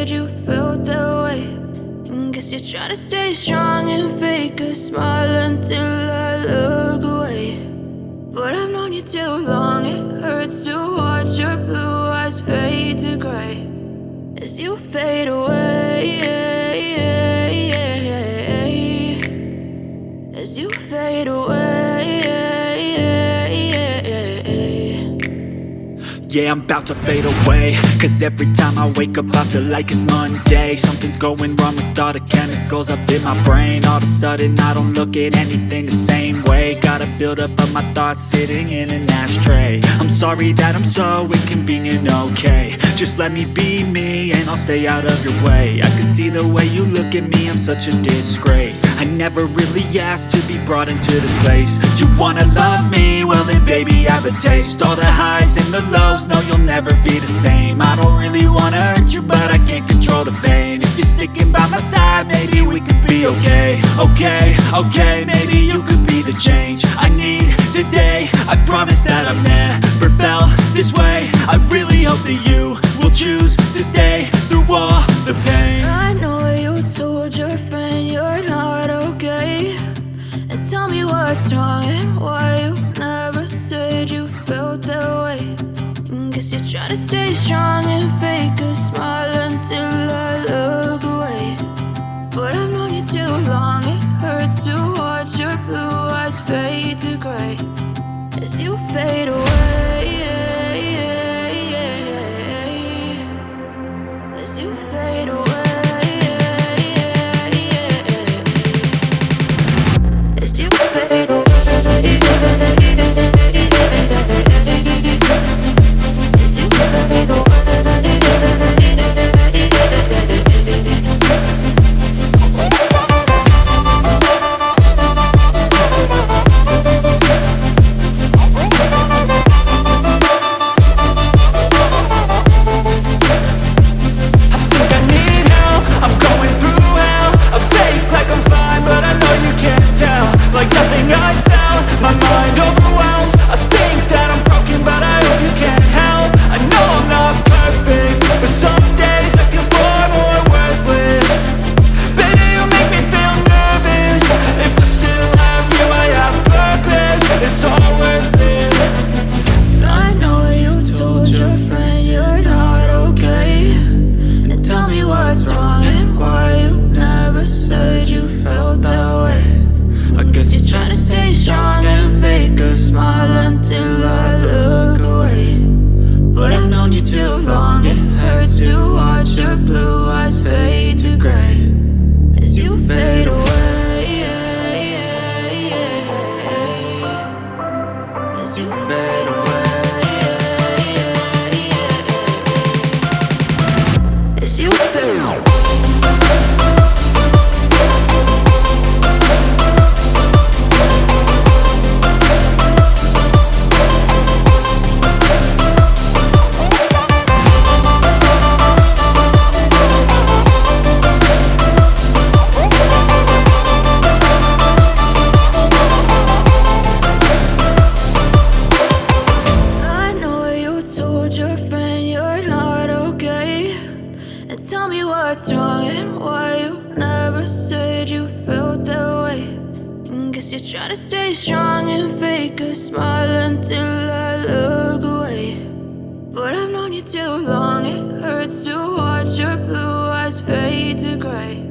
said you felt that way. And guess you're trying to stay strong and fake a smile until I look away. But I've known you too long, it hurts to watch your blue eyes fade to gray as you fade away, as you fade away. Yeah, I'm about to fade away, cause every time I wake up I feel like it's Monday. Something's going wrong with all the chemicals up in my brain. All of a sudden I don't look at anything the same way. Got a buildup of my thoughts sitting in an ashtray. I'm sorry that I'm so inconvenient, okay. Just let me be me and I'll stay out of your way. I can see the way you look at me, I'm such a disgrace. I never really asked to be brought into this place. You wanna love me? Well then baby I have a taste. All the highs and the lows, no you'll never be the same. I don't really wanna hurt you but I can't control the pain. If you're sticking by my side maybe we could be okay. Okay, maybe you could be the change I need today. I promise that I've never felt this way. I really hope that you will choose to stay through all the pain. I know you told your friend you're not okay, and tell me what's wrong and why you never said you felt that way. And guess you're trying to stay strong and fake a smile until I look away. But I've known you too long, it hurts to watch your blue eyes fade to gray as you fade away, as you fade away, as you fade away, as you fade away. Like nothing I felt, my mind overwhelms. I think that I'm broken, but I hope you can't help. I know I'm not perfect, but some days I feel far more worthless. Baby, you make me feel nervous. If I still have you, I have purpose. It's all worth it. I know you told your friend you're not okay, and tell me what's wrong and why you never said you felt that way. I guess you're trying to stay strong and fake a smile until I look away. But I've known you too long, it hurts to watch your blue eyes fade to gray as you fade away, as you fade away, as you fade away. What's wrong and why you never said you felt that way. And guess you're trying to stay strong and fake a smile until I look away. But I've known you too long, it hurts to watch your blue eyes fade to gray